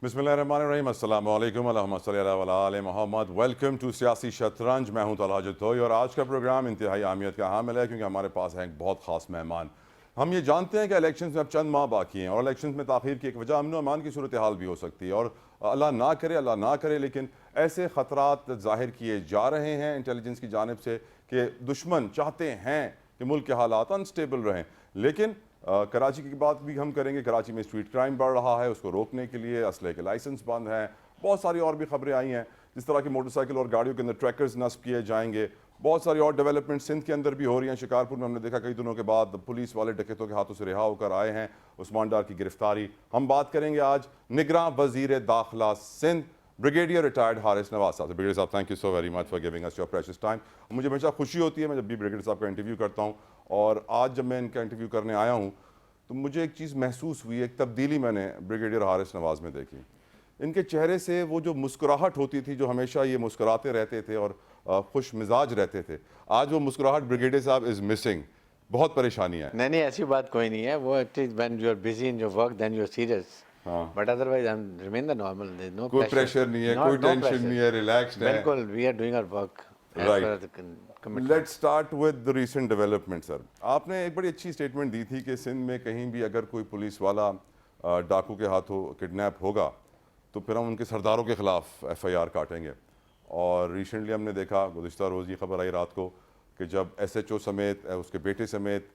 बिस्मिल्लाहिर्रहमानिर्रहीम, अस्सलामु अलैकुम अल्लाहुम्मा सल्ली अला व आले मोहम्मद। वेलकम टू सियासी शतरंज। मैं हूं तलहा जतोई और आज का प्रोग्राम इंतहाई अहमियत का हामिल है क्योंकि हमारे पास है एक बहुत ख़ास मेहमान। हम ये जानते हैं कि इलेक्शन में अब चंद माह बाकी हैं और इलेक्शन में ताख़ीर की एक वजह अमन अमान की सूरत हाल भी हो सकती है और अल्लाह ना करे लेकिन ऐसे ख़तरात ज़ाहिर किए जा रहे हैं इंटेलिजेंस की जानिब से कि दुश्मन चाहते हैं कि मुल्क के हालात अनस्टेबल रहें। लेकिन कराची की बात भी हम करेंगे। कराची में स्ट्रीट क्राइम बढ़ रहा है, उसको रोकने के लिए असले के लाइसेंस बंद हैं। बहुत सारी और भी खबरें आई हैं जिस तरह की मोटरसाइकिल और गाड़ियों के अंदर ट्रैकर्स नस्ब किए जाएंगे। बहुत सारी और डेवलपमेंट सिंध के अंदर भी हो रही हैं। शिकारपुर में हमने देखा कई दिनों के बाद पुलिस वाले डकैतों के हाथों से रिहा होकर आए हैं। उस्मान डार की गिरफ्तारी। हम बात करेंगे आज निगरां वज़ीर दाखिला सिंध ब्रिगेडियर रिटायर्ड हारिस नवाज साहब। ब्रिगेडियर साहब, thank you so very much for giving us your precious time. मुझे हमेशा खुशी होती है मैं जब भी ब्रिगेडियर साहब का इंटरव्यू करता हूँ और आज जब मैं इनका इंटरव्यू करने आया हूँ तो मुझे एक चीज़ महसूस हुई, एक तब्दीली मैंने ब्रिगेडियर हारिस नवाज में देखी। इनके चेहरे से वो जो मुस्कुराहट होती थी, जो हमेशा ये मुस्कुराते रहते थे और खुश मिजाज रहते थे, आज वो मुस्कुराहट ब्रिगेडियर साहब इज़ मिसिंग। बहुत परेशानी है। नहीं नहीं, ऐसी बात कोई नहीं है। वो it is when you are busy in your work then you are serious, हाँ, but otherwise I am remain the normal, there is no कोई प्रेशर, प्रेशर नहीं है, नॉट कोई नो टेंशन प्रेशर। नहीं है, रिलैक्स्ड है। बिल्कुल, we are doing our work as right. पर the commitment. Let's start with the recent development. Sir, आपने एक बड़ी अच्छी स्टेटमेंट दी थी कि सिंध में कहीं भी अगर कोई पुलिस वाला डाकू के हाथों किडनैप होगा तो फिर हम उनके सरदारों के ख़िलाफ़ FIR काटेंगे। और रिसेंटली हमने देखा, गुज़िश्ता रोज़ ये खबर आई रात को कि जब SHO समेत उसके बेटे समेत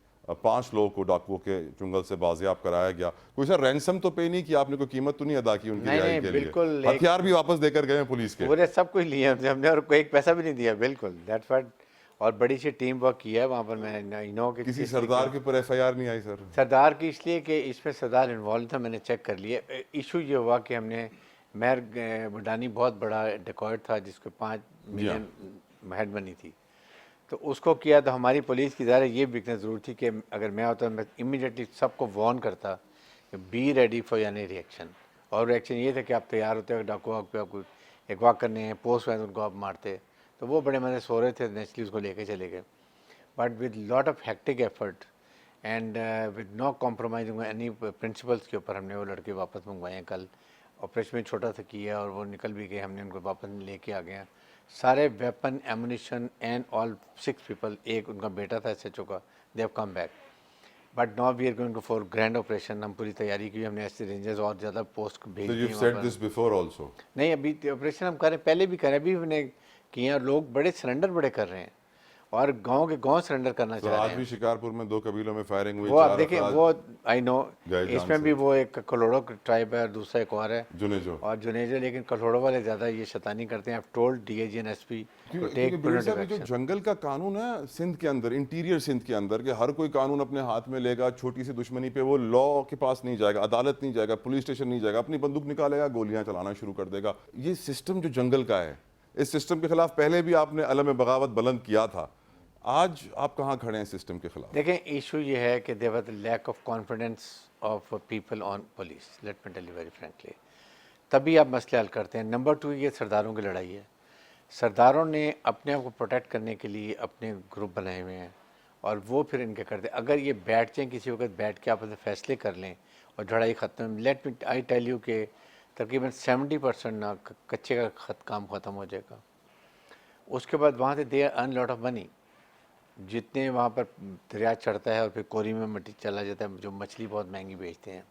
5 लोगों को डाकुओं के चुंगल से बाजियाब कराया गया। कोई सर रैंसम तो पे नहीं किया आपने, कोई कीमत तो नहीं अदा की उनकी नहीं रिहाई नहीं, के लिए? बिल्कुल एक हथियार भी वापस देकर गए हैं पुलिस के। पूरे सब कुछ लिए हमने और कोई एक पैसा भी नहीं दिया। बिल्कुल दैट्स व्हाट। और बड़ी सी टीम वर्क किया है वहाँ पर। मैं नो कि किसी किस तरीके सरदार के ऊपर FIR नहीं आई सर? सरदार की, इसलिए कि इसमें सरदार इन्वॉल्व था। मैंने चेक कर लिया। इशू ये हुआ कि हमने मेहर बडानी बहुत बड़ा डिकॉइट था जिसको 5 जी हाँ। मिलियन हेड बनी थी, तो उसको किया। तो हमारी पुलिस की ज़रा ये वीकनेस ज़रूर थी कि अगर मैं होता मैं इमीडिएटली सबको वार्न करता कि be ready for any reaction. और रिएक्शन ये था कि आप तैयार होते हो डाकू पे आपको अगवा करने हैं, पोस्ट में उनको आप मारते। तो वो बड़े मज़े सो रहे थे, नेचुरली उसको लेके चले गए। But with lot of hectic effort and with no compromising any principles के ऊपर हमने वो लड़के वापस मंगवाए हैं। कल ऑपरेशन में छोटा सा किया और वो निकल भी गए। हमने उनको वापस लेके आ गए हैं सारे weapon, ammunition and all 6 people. एक उनका बेटा था SHO का, they have come back. But now we are going to for grand operation. हम पूरी तैयारी की, हमने ऐसे रेंजर्स और ज़्यादा पोस्ट भेज So दिए you've वहाँ said पर। this before also. नहीं, अभी ऑपरेशन हम करें, पहले भी करें, अभी हमने किए हैं। और लोग बड़े सरेंडर बड़े कर रहे हैं और गांव के गांव सरेंडर करना सर, चाह आज रहे भी हैं। शिकारपुर में 2 कबीलों में फायरिंग हुई, वो आप 4 देखें, अफराद वो आई नो गए जान इसमें से। भी वो एक कलोड़ो ट्राइब है और दूसरा एक और है जुनेजो। और जुनेजो। लेकिन कलोड़ो वाले ज़्यादा ये शैतानी करते हैं। I told DIG and SP to क्योंकि टेक ब्रिगेड प्रिवेंटिव साहब, ये जो एक्शन। जंगल का कानून है सिंध के अंदर, इंटीरियर सिंध के अंदर, कि हर कोई कानून अपने हाथ में लेगा, छोटी सी दुश्मनी पे वो लॉ के पास नहीं जाएगा, अदालत नहीं जाएगा, पुलिस स्टेशन नहीं जाएगा, अपनी बंदूक निकालेगा, गोलियां चलाना शुरू कर देगा। ये सिस्टम जो जंगल का है, इस सिस्टम के खिलाफ पहले भी आपने अलम बगावत बुलंद किया था। आज आप कहाँ खड़े हैं सिस्टम के खिलाफ? देखें, इशू ये है कि there was lack of confidence of people on police, let me tell you very frankly. तभी आप मसले हल करते हैं। नंबर 2, ये सरदारों की लड़ाई है। सरदारों ने अपने आप को प्रोटेक्ट करने के लिए अपने ग्रुप बनाए हुए हैं और वो फिर इनके करते। अगर ये बैठ जाएँ किसी वक्त, बैठ के आपस में फैसले कर लें और लड़ाई ख़त्म, let me I tell you कि तकरीबन 70% ना कच्चे का काम ख़त्म हो जाएगा। उसके बाद वहाँ से they earn lot of money. जितने वहाँ पर दरिया चढ़ता है और फिर कोरी में मिट्टी चला जाता है, जो मछली बहुत महंगी बेचते हैं।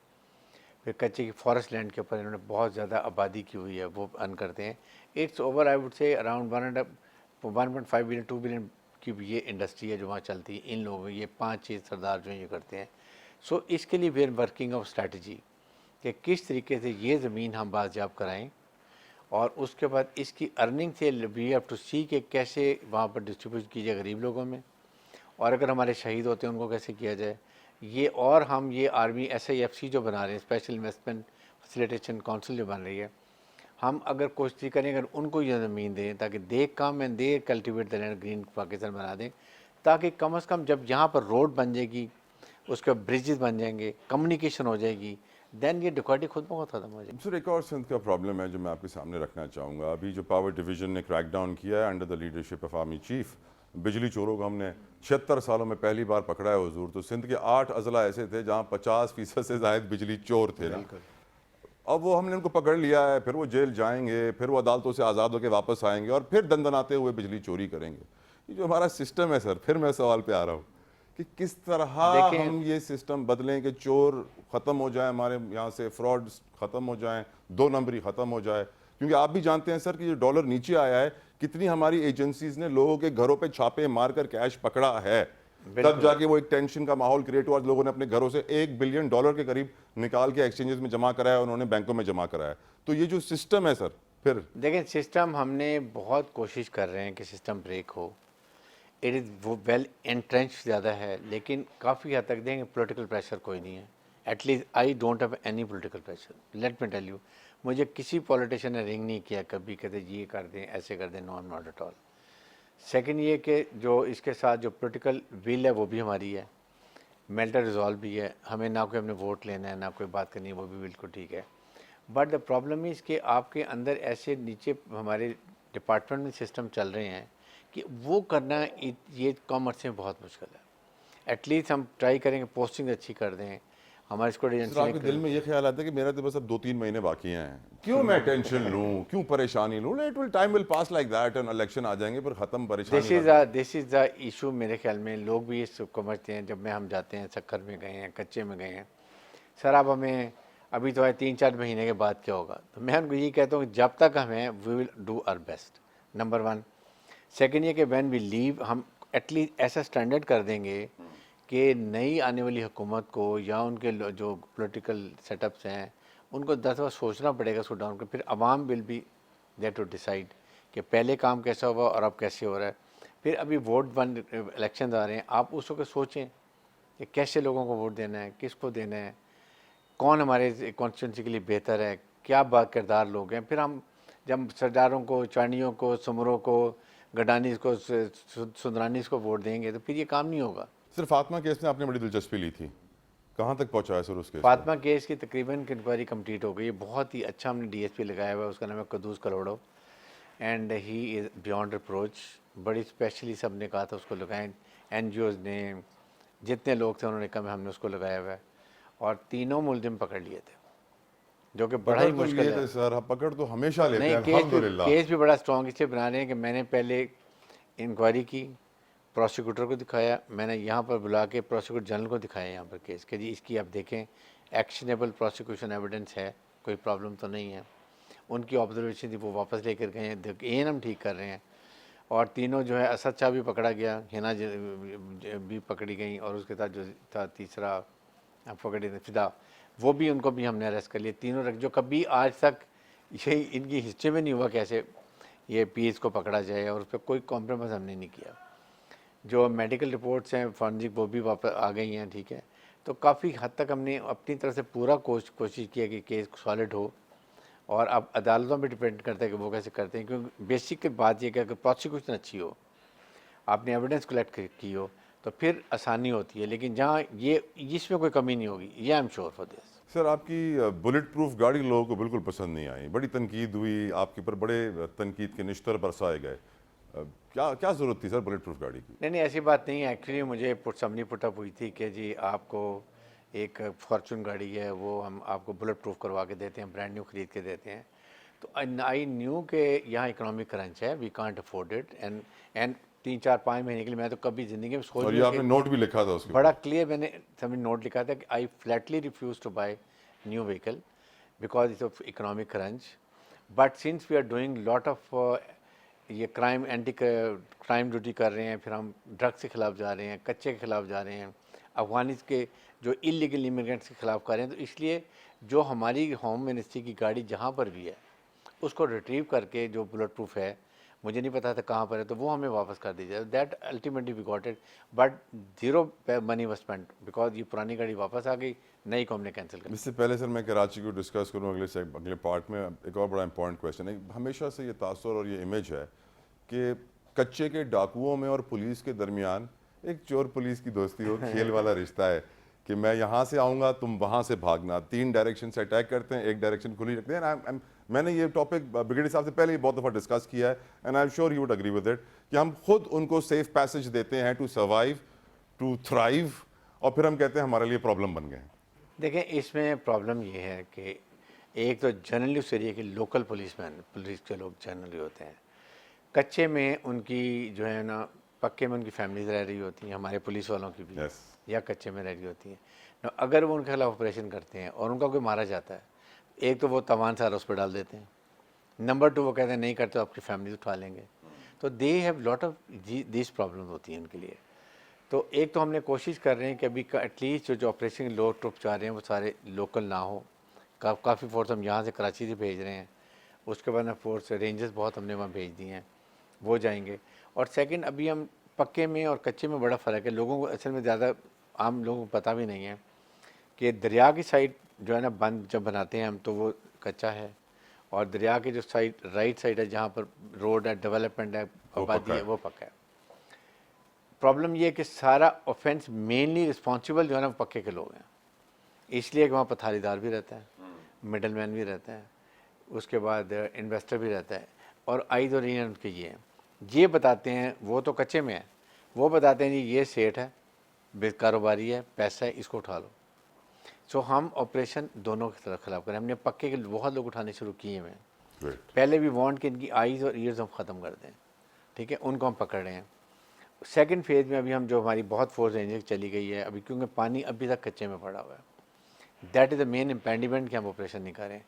फिर कच्चे की फॉरेस्ट लैंड के ऊपर इन्होंने बहुत ज़्यादा आबादी की हुई है, वो अर्न करते हैं। It's over, I would say around 1.5 billion 2 billion की ये इंडस्ट्री है जो वहाँ चलती है। इन लोगों, ये 5-6 सरदार जो ये करते हैं। सो इसके लिए we are working of strategy कि किस तरीके से ये ज़मीन हम बाजियाब कराएँ और उसके बाद इसकी अर्निंग से वी हैव टू सी कि कैसे वहाँ पर डिस्ट्रीब्यूट की जाए गरीब लोगों में, और अगर हमारे शहीद होते हैं उनको कैसे किया जाए ये। और हम ये आर्मी SIFC जो बना रहे हैं, स्पेशल इन्वेस्टमेंट फैसिलिटेशन काउंसिल जो बन रही है, हम अगर कोशिश करें अगर उनको ये ज़मीन दें ताकि they come and they cultivate the land, green Pakistan बना दें, ताकि कम से कम जब यहाँ पर रोड बन जाएगी, उसके ब्रिजेस बन जाएंगे, कम्युनिकेशन हो जाएगी, देन ये डिकॉटी खुद ब खुद खत्म हो जाएगी। सर, एक और सिंध का प्रॉब्लम है जो मैं आपके सामने रखना चाहूँगा। अभी जो पावर डिवीजन ने क्रैकडाउन किया है under the leadership of army chief, बिजली चोरों को हमने 76 सालों में पहली बार पकड़ा है हुजूर। तो सिंध के 8 अजला ऐसे थे जहाँ 50% से ज़ायद बिजली चोर थे ना। अब वो हमने उनको पकड़ लिया है, फिर वो जेल जाएंगे, फिर वो अदालतों से आज़ाद होकर वापस आएंगे और फिर दंदनाते हुए बिजली चोरी करेंगे। ये जो हमारा सिस्टम है सर, फिर मैं सवाल पे आ रहा हूँ कि किस तरह देखें हम ये सिस्टम बदलें कि चोर ख़त्म हो जाए, हमारे यहाँ से फ्रॉड ख़त्म हो जाए, दो नंबरी ख़त्म हो जाए। क्योंकि आप भी जानते हैं सर कि ये डॉलर नीचे आया है, कितनी हमारी एजेंसीज ने लोगों के घरों पे छापे मारकर कैश पकड़ा है, तब जाके वो एक टेंशन का माहौल क्रिएट हुआ। लोगों ने अपने घरों से $1 बिलियन के करीब निकाल के एक्सचेंजेस में जमा कराया, उन्होंने बैंकों में जमा कराया। तो ये जो सिस्टम है सर, फिर देखें सिस्टम हमने बहुत कोशिश कर रहे हैं कि सिस्टम ब्रेक हो। इट इज़ वो वेल एंट्रेंच ज़्यादा है, लेकिन काफ़ी हद तक देंगे पॉलिटिकल प्रेशर कोई नहीं है। At least I don't have any political pressure, let me tell you. मुझे किसी पॉलिटिशियन ने रिंग नहीं किया कभी, कहते ये कर दें ऐसे कर दें, no I am not at all. Second ये कि जो इसके साथ जो पॉलिटिकल विल है वो भी हमारी है, मेल्टर रिजॉल्व भी है, हमें ना कोई हमने वोट लेना है ना कोई बात करनी है, वो भी बिल्कुल ठीक है। बट द प्रॉब्लम इज़ कि आपके अंदर ऐसे नीचे हमारे डिपार्टमेंट में सिस्टम चल रहे हैं कि वो करना ये कॉमर्स में बहुत मुश्किल है। एटलीस्ट हम ट्राई करेंगे पोस्टिंग अच्छी कर दें, हमारे स्कूल सर एजेंसी आपके दिल में ये ख्याल आता है कि मेरा तो बस अब 2-3 महीने बाकी हैं, क्यों मैं टेंशन लूं, क्यों परेशानी लूं, it will time will pass like that and election आ जाएंगे, फिर खत्म परेशानी। This is the issue. मेरे ख्याल में लोग भी ये समझते हैं, जब हम जाते हैं सक्कर में गए हैं, कच्चे में गए हैं, सर आप हमें अभी तो है 3-4 महीने के बाद क्या होगा। तो मैं उनको यही कहता हूँ कि जब तक हमें we will do our best, number 1। Second ये कि व्हेन वी लीव हम एटलीस्ट ऐसा स्टैंडर्ड कर देंगे कि नई आने वाली हुकूमत को या उनके जो पॉलिटिकल सेटअप्स हैं उनको 10 बार सोचना पड़ेगा उसको डाउन कर, फिर अवाम will be there to decide कि पहले काम कैसा हुआ और अब कैसे हो रहा है। फिर अभी वोट बन इलेक्शन आ रहे हैं, आप उस वक्त सोचें कि कैसे लोगों को वोट देना है, किसको देना है, कौन हमारे कॉन्स्टिट्यूंसी के लिए बेहतर है, क्या किरदार लोग हैं। फिर हम जब सरदारों को, चानियों को, सुमरों को, गडानीस को, सुंदरानीस को वोट देंगे तो फिर ये काम नहीं होगा। सिर्फ फातिमा केस में आपने बड़ी दिलचस्पी ली थी, कहाँ तक पहुंचा है सर उस केस को? फातिमा केस की तकरीबन इंक्वायरी कंप्लीट हो गई है। बहुत ही अच्छा हमने डीएसपी लगाया हुआ है, उसका नाम है कदूस कलोड़ो, and he is beyond approach. बड़ी स्पेशली सब ने कहा था उसको लगाएं, एनजीओज़ ने, जितने लोग थे उन्होंने कहा हमने उसको लगाया हुआ है, और तीनों मुलजिम पकड़ लिए थे, जो कि बड़ा ही मुश्किल है। सर पकड़ तो हमेशा लेते हैं, नहीं, अल्हम्दुलिल्लाह। केस भी बड़ा स्ट्रॉन्ग इसलिए बना रहे हैं कि मैंने पहले इंक्वायरी की, प्रोसिक्यूटर को दिखाया, मैंने यहाँ पर बुला के प्रोसिक्यूटर जनरल को दिखाया यहाँ पर केस कि जी इसकी आप देखें एक्शनेबल प्रोसिक्यूशन एविडेंस है, कोई प्रॉब्लम तो नहीं है। उनकी ऑब्जर्वेशन थी, वो वापस लेकर गए हैं, एन हम ठीक कर रहे हैं। और तीनों जो है असद शाह भी पकड़ा गया, हिना भी पकड़ी गई, और उसके साथ जो था तीसरा पकड़े फिदा, वो भी, उनको भी हमने अरेस्ट कर लिया। तीनों जो कभी आज तक ये इनकी हिस्ट्री में नहीं हुआ कैसे ये पीएस को पकड़ा जाए, और उस पर कोई कॉम्प्रोमाइज़ हमने नहीं किया। जो मेडिकल रिपोर्ट्स हैं फॉरेंसिक वो भी वापस आ गई हैं, ठीक है। तो काफ़ी हद तक हमने अपनी तरफ से पूरा कोशिश किया कि केस सॉलिड हो, और अब अदालतों पे डिपेंड करता है कि वो कैसे करते हैं। क्योंकि बेसिक बात ये कि अगर प्रोसिक्यूशन अच्छी हो, आपने एविडेंस कलेक्ट की हो, तो फिर आसानी होती है। लेकिन जहाँ ये इसमें कोई कमी नहीं होगी, ये आई am sure for this. Sir आपकी बुलेट प्रूफ गाड़ी लोगों को बिल्कुल पसंद नहीं आई, बड़ी तनकीद हुई आपके ऊपर, बड़े तनकीद के निश्तर बरसाए गए। क्या क्या ज़रूरत थी सर बुलेट प्रूफ गाड़ी की? नहीं, ऐसी बात नहीं है। एक्चुअली मुझे समझी पुटअप हुई थी कि जी आपको एक फॉर्चून गाड़ी है, वो हम आपको बुलेट प्रूफ करवा के देते हैं, ब्रांड न्यू खरीद के देते हैं। तो आई न्यू के यहाँ इकोनॉमिक क्रंच है, we can't afford it, and 3-4-5 महीने के लिए मैं तो कभी ज़िंदगी में सोच और ये आपने नोट भी लिखा था उसके बड़ा क्लियर मैंने समझ नोट लिखा था कि I flatly refuse to buy new vehicle because it's of economic crunch. But since we are doing lot of ये क्राइम, एंटी क्राइम ड्यूटी कर रहे हैं, फिर हम ड्रग्स के ख़िलाफ़ जा रहे हैं, कच्चे के ख़िलाफ़ जा रहे हैं, अफगानिस के जो इलीगल इमिग्रेंट्स के ख़िलाफ़ कर रहे हैं, तो इसलिए जो हमारी होम मिनिस्ट्री की गाड़ी जहाँ पर भी है उसको रिट्रीव करके, जो बुलेट प्रूफ है, मुझे नहीं पता था कहाँ पर है, तो वो हमें वापस कर दी जाए। That ultimately we got it, but zero money was spent because ये पुरानी गाड़ी वापस आ गई, नई को हमने कैंसिल कर। इससे पहले सर मैं कराची को डिस्कस करूँ अगले पार्ट में, एक और बड़ा इंपॉर्टेंट क्वेश्चन है। हमेशा से ये तासुर और ये इमेज है कि कच्चे के डाकुओं में और पुलिस के दरमियान एक चोर पुलिस की दोस्ती हो, खेल वाला रिश्ता है कि मैं यहाँ से आऊँगा तुम वहाँ से भागना, 3 डायरेक्शन से अटैक करते हैं, एक डायरेक्शन खुली रखते हैं। मैंने ये टॉपिक ब्रिगेडियर साहब से पहले ही बहुत दफ़ा डिस्कस किया है, and I am sure he would agree with it, कि हम खुद उनको सेफ पैसेज देते हैं टू सर्वाइव, टू थ्राइव, और फिर हम कहते हैं हमारे लिए प्रॉब्लम बन गए हैं। देखें, इसमें प्रॉब्लम ये है कि एक तो जनरली उस एरिया के लोकल पुलिसमैन, पुलिस के लोग जनरली होते हैं। कच्चे में उनकी जो है ना, पक्के में उनकी फैमिलीज रह रही होती हैं, हमारे पुलिस वालों की भी, यस, या कच्चे में रह रही होती हैं। ना अगर वो उनके खिलाफ ऑपरेशन करते हैं और उनका कोई मारा जाता है, एक तो वो तवान सारा उस पर डाल देते हैं, नंबर 2 वो कहते हैं नहीं करते तो आपकी फैमिली उठा लेंगे। तो they have lot of this problem होती हैं उनके लिए। तो एक तो हमने कोशिश कर रहे हैं कि अभी एटलीस्ट जो ऑपरेशन लोग ट्रुप जा रहे हैं वो सारे लोकल ना हो। काफ़ी फोर्स हम यहाँ से कराची से भेज रहे हैं, उसके बाद ना फोर्स रेंजर्स बहुत हमने वहाँ भेज दिए हैं, वो जाएंगे। और सेकंड, अभी हम पक्के में और कच्चे में बड़ा फ़र्क है। लोगों को असल में ज़्यादा आम लोगों को पता भी नहीं है कि दरिया की साइड जो है ना बंद जब बनाते हैं हम, तो वो कच्चा है, और दरिया की जो साइड राइट साइड है जहाँ पर रोड है, डेवलपमेंट है, आबादी है, वो पक्का है। प्रॉब्लम ये है कि सारा ऑफेंस मेनली रिस्पॉन्सिबल जो है ना पक्के के लोग हैं, इसलिए कि वहाँ पथारीदार भी रहता है, मिडल मैन भी रहता है, उसके बाद इन्वेस्टर भी रहता है, और आइज और इन उनके ये बताते हैं, वो तो कच्चे में है, वो बताते हैं जी ये सेठ है, कारोबारी है, पैसा है, इसको उठा लो। सो हम ऑपरेशन दोनों के तरफ खिलाफ करें। हमने पक्के के बहुत लोग उठाने शुरू किए हैं। पहले भी वांट कि इनकी आइज़ और ईयर्स हम ख़त्म कर दें, ठीक है, उनको हम पकड़ रहे हैं। सेकंड फेज़ में अभी हम जो हमारी बहुत फोर्स रेंज चली गई है अभी, क्योंकि पानी अभी तक कच्चे में पड़ा हुआ है। दैट इज़ द मेन इम्पेंडिमेंट कि हम ऑपरेशन नहीं करें,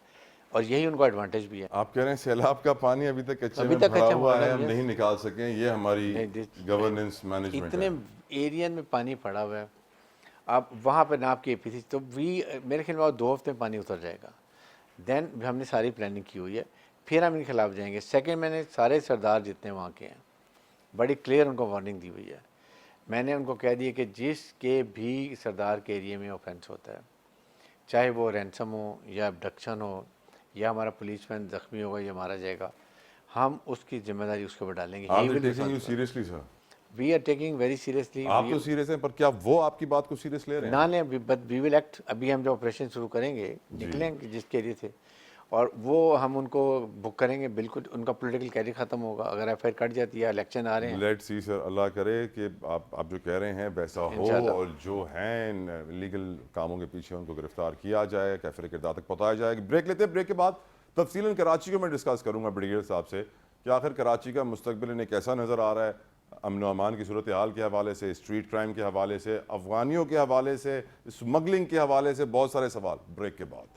और यही उनका एडवांटेज भी है। आप कह रहे हैं सैलाब का पानी अभी तक कच्चे अभी में तक भरा कच्चा हुआ पड़ा है, हम है, नहीं निकाल सकें, ये हमारी गवर्नेंस मैनेजमेंट इतने है। एरिया में पानी पड़ा हुआ है। आप वहाँ पर नाप की थी तो मेरे ख्याल में 2 हफ्ते में पानी उतर जाएगा। देन हमने सारी प्लानिंग की हुई है, फिर हम इनके खिलाफ जाएंगे। सेकंड, मैंने सारे सरदार जितने वहाँ के हैं बड़ी क्लियर उनको वार्निंग दी हुई है। मैंने उनको कह दिया कि जिसके भी सरदार के एरिया में ऑफेंस होता है, चाहे वो रैंसम हो या अबडक्शन हो या हमारा पुलिसमैन ज़ख्मी होगा या मारा जाएगा, हम उसकी जिम्मेदारी उसके ऊपर डालेंगे। Are they taking you seriously, sir? We are taking very seriously. आप तो सीरियस हैं, पर क्या वो आपकी बात को सीरियस ले रहे हैं? ना लें, बट वी विल एक्ट। अभी हम जो ऑपरेशन शुरू करेंगे, निकलेंगे जिसके एरिए थे, और वो हम उनको बुक करेंगे। बिल्कुल उनका पॉलिटिकल कैरियर ख़त्म होगा अगर एफआईआर कट जाती है, इलेक्शन आ रहे हैं। लेट्स सी सर, अल्लाह करे कि आप जो कह रहे हैं वैसा हो, इंशाल्लाह। और जो हैं लीगल कामों के पीछे उनको गिरफ्तार किया जाए, कैफिर किरदार तक पहुँचाया जाए। ब्रेक लेते हैं, ब्रेक के बाद तफसीलन कराची को मैं डिस्कस करूँगा ब्रिगेडियर साहब से कि आखिर कराची का मुस्तकबिल इन्हें कैसा नज़र आ रहा है, अमन व अमान की सूरत हाल के हवाले से, स्ट्रीट क्राइम के हवाले से, अफगानियों के हवाले से, स्मगलिंग के हवाले से, बहुत सारे सवाल। ब्रेक के बाद।